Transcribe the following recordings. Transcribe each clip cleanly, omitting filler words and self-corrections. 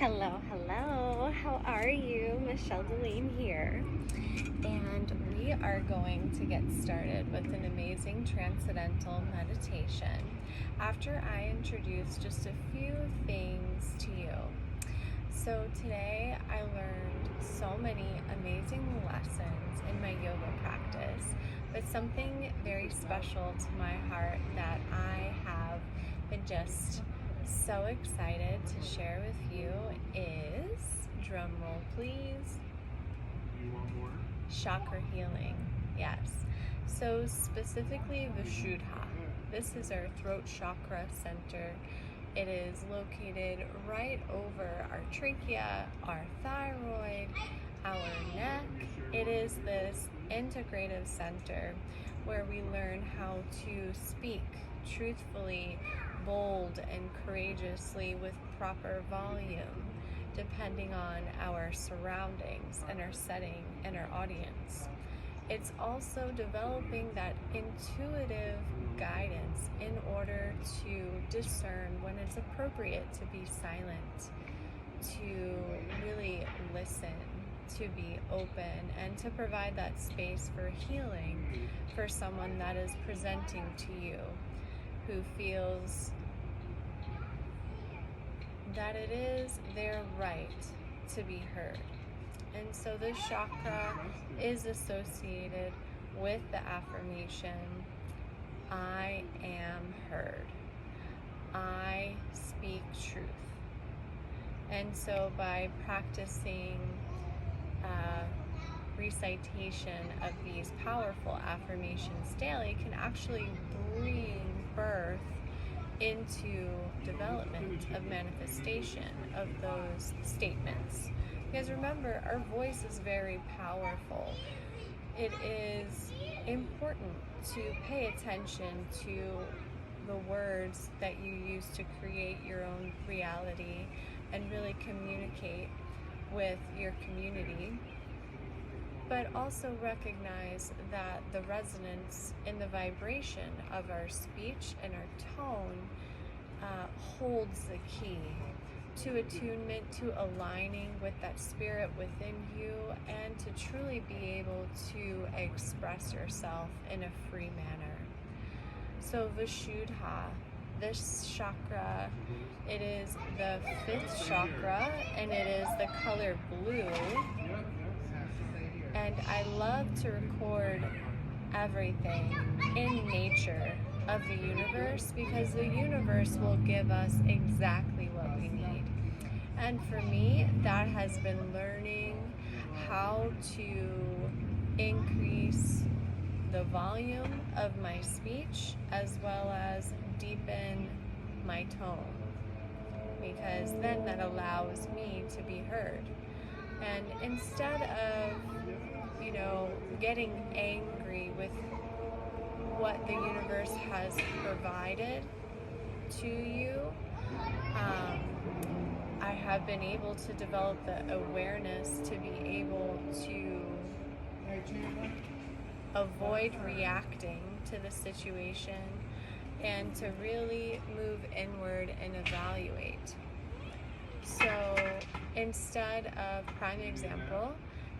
Hello, hello. How are you? Michelle Delane here. And we are going to get started with an amazing transcendental meditation after I introduce just a few things to you. So today I learned so many amazing lessons in my yoga practice, but something very special to my heart that I have been just so excited to share with you is, drum roll please, You want more? chakra healing. Yes. So specifically Vishuddha. This is our throat chakra center. It is located right over our trachea, our thyroid, our neck. It is this integrative center where we learn how to speak truthfully, bold, and courageously with proper volume, depending on our surroundings and our setting and our audience. It's also developing that intuitive guidance in order to discern when it's appropriate to be silent, to really listen, to be open, and to provide that space for healing for someone that is presenting to you who feels that it is their right to be heard. And so this chakra is associated with the affirmation, I am heard. I speak truth. And so by practicing recitation of these powerful affirmations daily can actually bring birth into development of manifestation of those statements. Because remember, our voice is very powerful. It is important to pay attention to the words that you use to create your own reality and really communicate with your community, but also recognize that the resonance in the vibration of our speech and our tone holds the key to attunement, to aligning with that spirit within you, and to truly be able to express yourself in a free manner. So Vishuddha, this chakra, it is the 5th chakra, and it is the color blue. And I love to record everything in nature of the universe because the universe will give us exactly what we need. And for me, that has been learning how to increase the volume of my speech as well as deepen my tone, because then that allows me to be heard. And instead of, getting angry with what the universe has provided to you, I have been able to develop the awareness to be able to avoid reacting to the situation and to really move inward and evaluate. So instead of, prime example,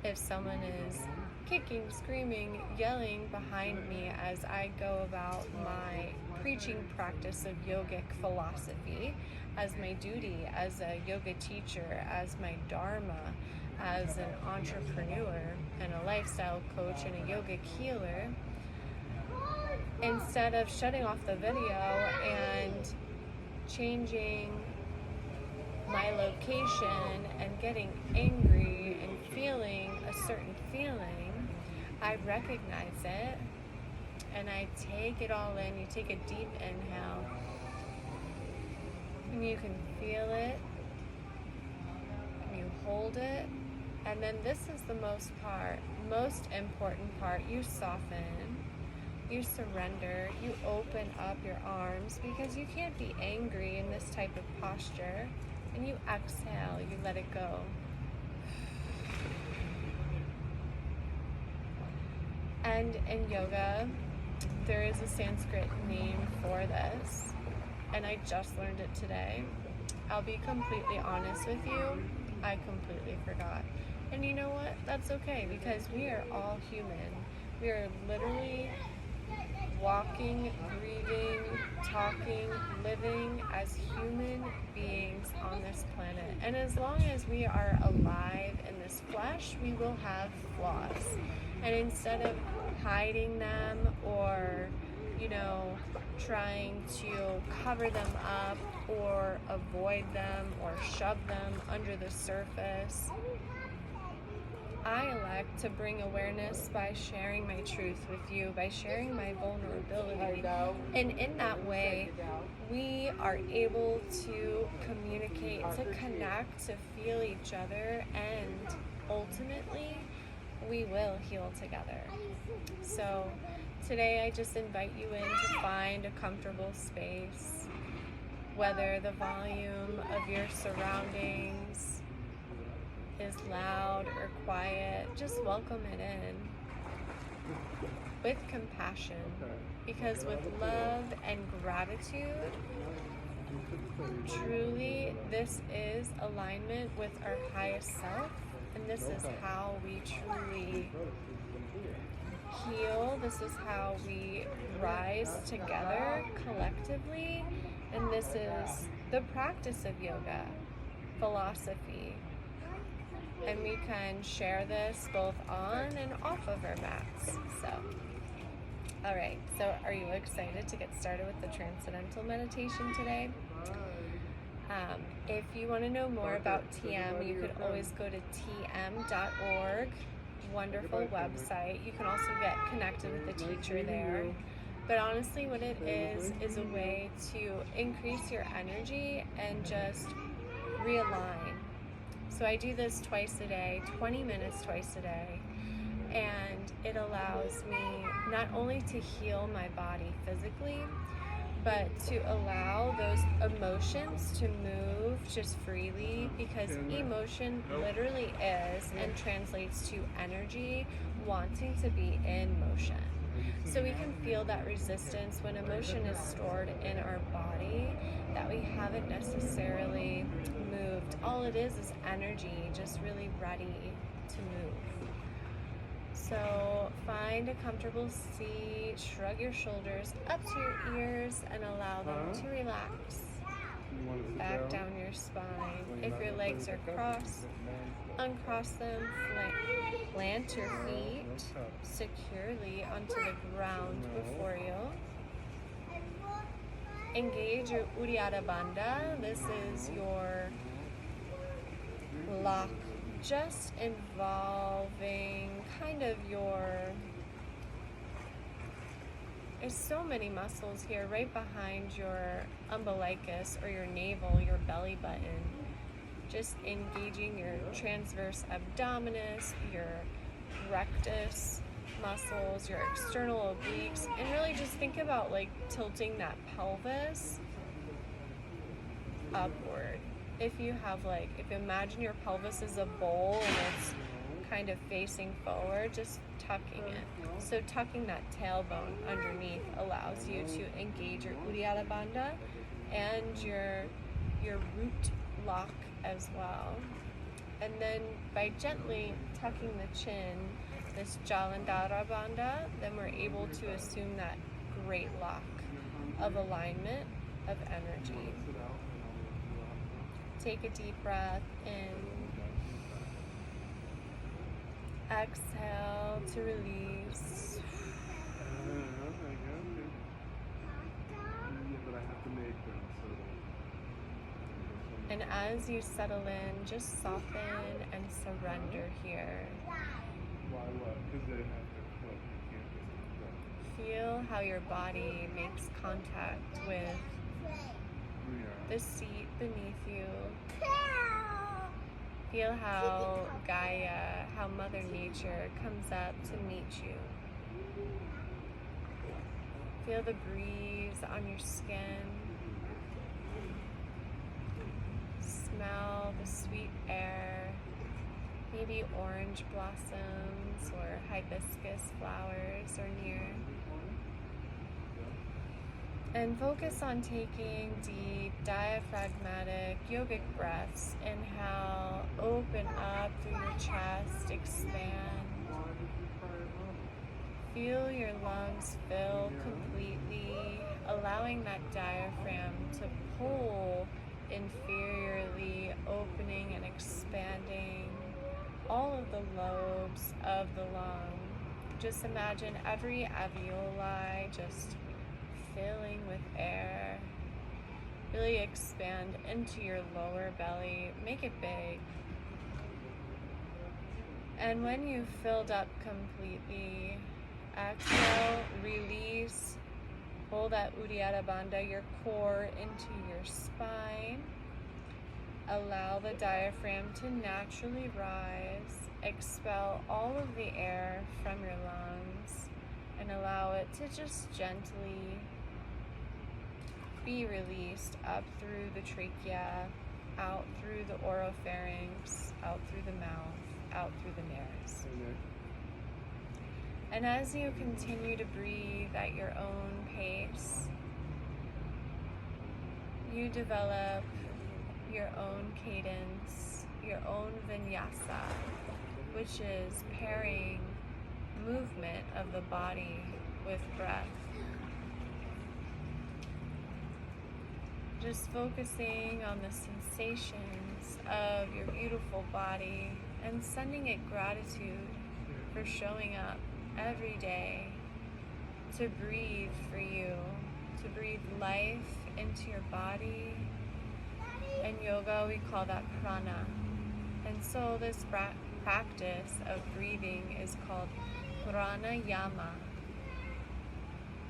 if someone is kicking, screaming, yelling behind me as I go about my preaching practice of yogic philosophy, as my duty as a yoga teacher, as my dharma, as an entrepreneur and a lifestyle coach and a yogic healer, instead of shutting off the video and changing my location and getting angry and feeling a certain feeling, I recognize it and I take it all in. You take a deep inhale and you can feel it and you hold it, and then this is the most important part, you soften, you surrender, you open up your arms, because you can't be angry in this type of posture, and you exhale, you let it go. And in yoga, there is a Sanskrit name for this, and I just learned it today. I'll be completely honest with you, I completely forgot. And you know what? That's okay, because we are all human. We are literally walking, breathing, talking, living as human beings on this planet. And as long as we are alive in this flesh, we will have flaws. And instead of hiding them or, trying to cover them up or avoid them or shove them under the surface, I elect to bring awareness by sharing my truth with you, by sharing my vulnerability. And in that way, we are able to communicate, to connect, to feel each other, and ultimately, we will heal together. So today I just invite you in to find a comfortable space, whether the volume of your surroundings is loud or quiet, just welcome it in with compassion, because with love and gratitude, truly this is alignment with our highest self, and this is how we truly heal. This is how we rise together collectively, and this is the practice of yoga, philosophy. And we can share this both on and off of our mats. Alright, so are you excited to get started with the Transcendental Meditation today? If you want to know more about TM, you could always go to tm.org, wonderful website. You can also get connected with the teacher there. But honestly, what it is a way to increase your energy and just realign. So I do this twice a day, 20 minutes twice a day, and it allows me not only to heal my body physically, but to allow those emotions to move just freely, because emotion literally is and translates to energy wanting to be in motion. So we can feel that resistance when emotion is stored in our body that we haven't necessarily moved. All it is energy, just really ready to move. So find a comfortable seat, shrug your shoulders up to your ears, and allow them to relax. Back down your spine. If your legs are crossed, uncross them, plant your feet securely onto the ground before you. Engage your Uddiyana Bandha. This is your lock, just involving kind of there's so many muscles here right behind your umbilicus or your navel, your belly button. Just engaging your transverse abdominis, your rectus muscles, your external obliques, and really just think about tilting that pelvis upward. If you imagine your pelvis is a bowl and it's kind of facing forward, just tucking it. So tucking that tailbone underneath allows you to engage your Uddiyana Bandha and your root lock as well. And then by gently tucking the chin, this Jalandhara Bandha, then we're able to assume that great lock of alignment of energy. Take a deep breath in. Exhale to release. And as you settle in, just soften and surrender here. Feel how your body makes contact with the seat beneath you. Feel how Gaia, how Mother Nature comes up to meet you. Feel the breeze on your skin. Smell the sweet air, maybe orange blossoms or hibiscus flowers are near. And focus on taking deep, diaphragmatic, yogic breaths. Inhale, open up through your chest, expand. Feel your lungs fill completely, allowing that diaphragm to pull inferiorly, opening and expanding all of the lobes of the lung. Just imagine every alveoli just filling with air. Really expand into your lower belly, make it big. And when you've filled up completely, exhale, release, pull that Uddiyana Bandha, your core, into your spine. Allow the diaphragm to naturally rise. Expel all of the air from your lungs and allow it to just gently be released up through the trachea, out through the oropharynx, out through the mouth, out through the nares. And as you continue to breathe at your own pace, you develop your own cadence, your own vinyasa, which is pairing movement of the body with breath. Just focusing on the sensations of your beautiful body and sending it gratitude for showing up every day to breathe for you, to breathe life into your body. In yoga, we call that prana. And so this practice of breathing is called Pranayama,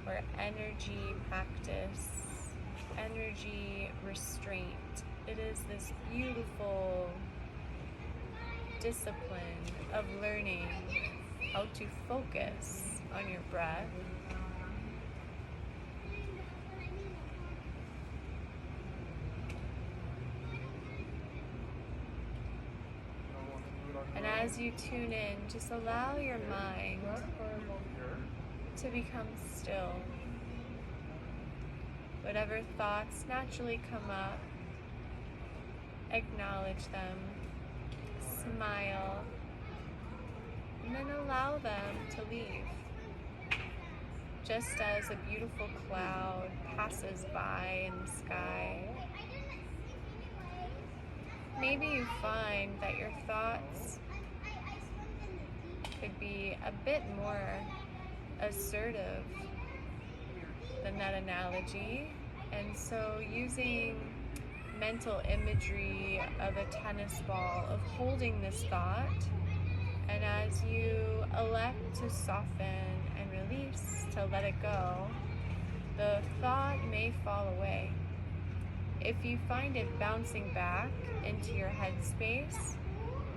or energy practice, energy restraint. It is this beautiful discipline of learning how to focus on your breath. And as you tune in, just allow your mind to become still. Whatever thoughts naturally come up, acknowledge them, smile, and then allow them to leave. Just as a beautiful cloud passes by in the sky, maybe you find that your thoughts could be a bit more assertive than that analogy. And so using mental imagery of a tennis ball, of holding this thought, and as you elect to soften and release, to let it go, the thought may fall away. If you find it bouncing back into your headspace,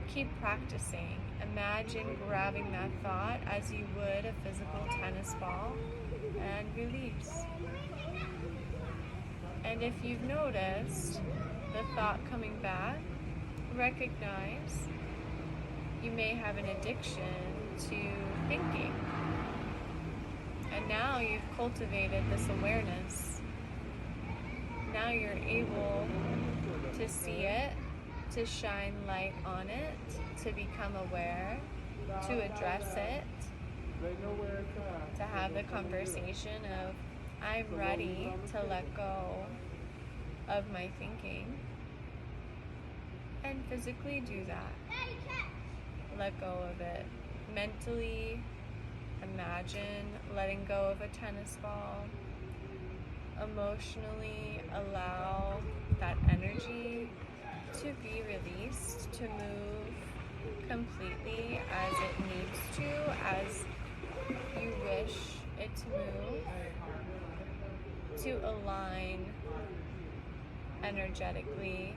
keep practicing. Imagine grabbing that thought as you would a physical tennis ball and release. And if you've noticed the thought coming back, recognize you may have an addiction to thinking. And now you've cultivated this awareness. Now you're able to see it, to shine light on it, to become aware, to address it, to have the conversation of, I'm ready to let go of my thinking, and physically do that. Let go of it. Mentally imagine letting go of a tennis ball. Emotionally allow that energy to be released, to move completely as it needs to, as you wish it to move, to align energetically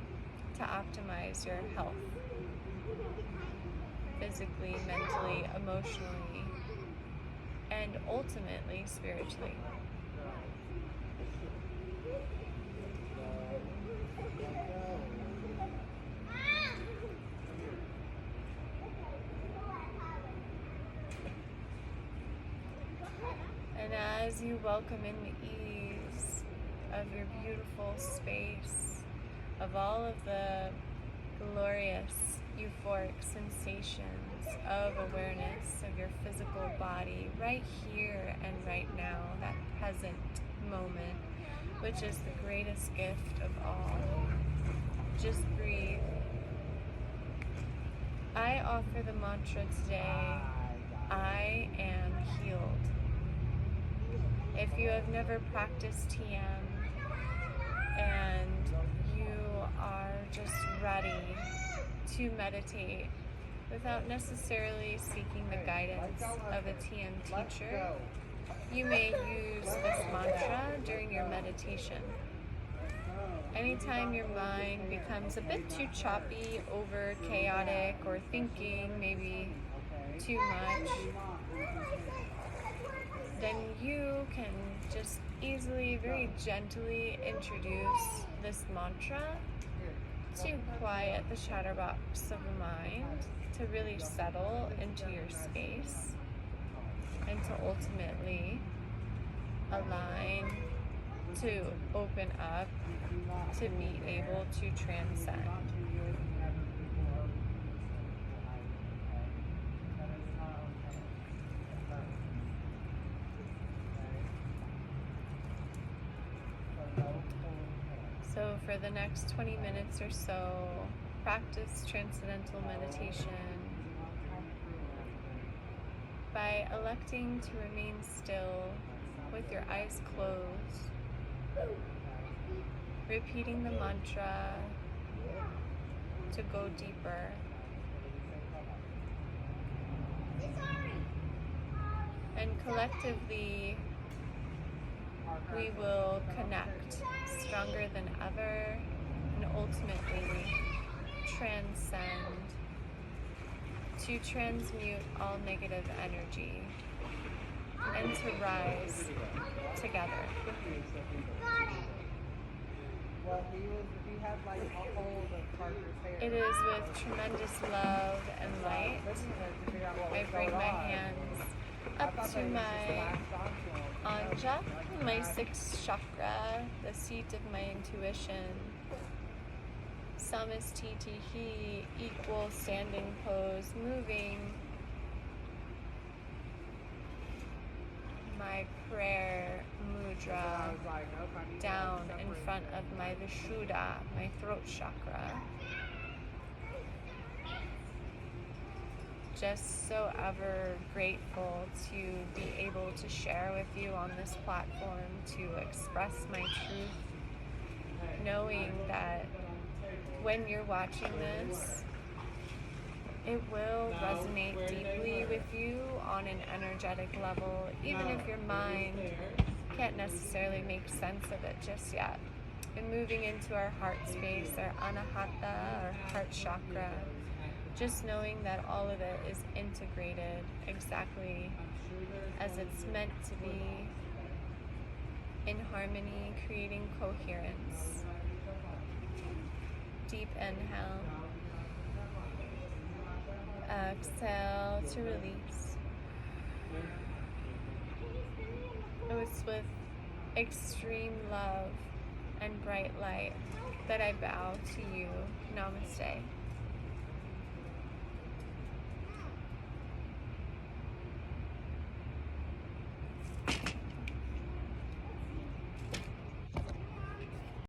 to optimize your health, physically, mentally, emotionally, and ultimately spiritually. And as you welcome in the ease, of your beautiful space, of all of the glorious, euphoric sensations of awareness of your physical body right here and right now, that present moment, which is the greatest gift of all. Just breathe. I offer the mantra today, I am healed. If you have never practiced TM and you are just ready to meditate without necessarily seeking the guidance of a TM teacher, you may use this mantra during your meditation. Anytime your mind becomes a bit too choppy, over chaotic, or thinking maybe too much, then you can just easily, very gently introduce this mantra to quiet the chatterbox of the mind, to really settle into your space, and to ultimately align, to open up, to be able to transcend. So for the next 20 minutes or so, practice Transcendental Meditation by electing to remain still with your eyes closed, repeating the mantra to go deeper. And collectively, we will connect stronger than ever and ultimately transcend, to transmute all negative energy and to rise together. It is with tremendous love and light I bring my hands up to my anja, my sixth chakra, the seat of my intuition. Samastitihi, equal standing pose, moving my prayer mudra down in front of my vishuddha, my throat chakra. Just so ever grateful to be able to share with you on this platform, to express my truth, knowing that when you're watching this, it will resonate deeply with you on an energetic level, even if your mind can't necessarily make sense of it just yet. And moving into our heart space, our anahata, our heart chakra, just knowing that all of it is integrated exactly as it's meant to be, in harmony, creating coherence. Deep inhale. Exhale to release. It's with extreme love and bright light that I bow to you. Namaste.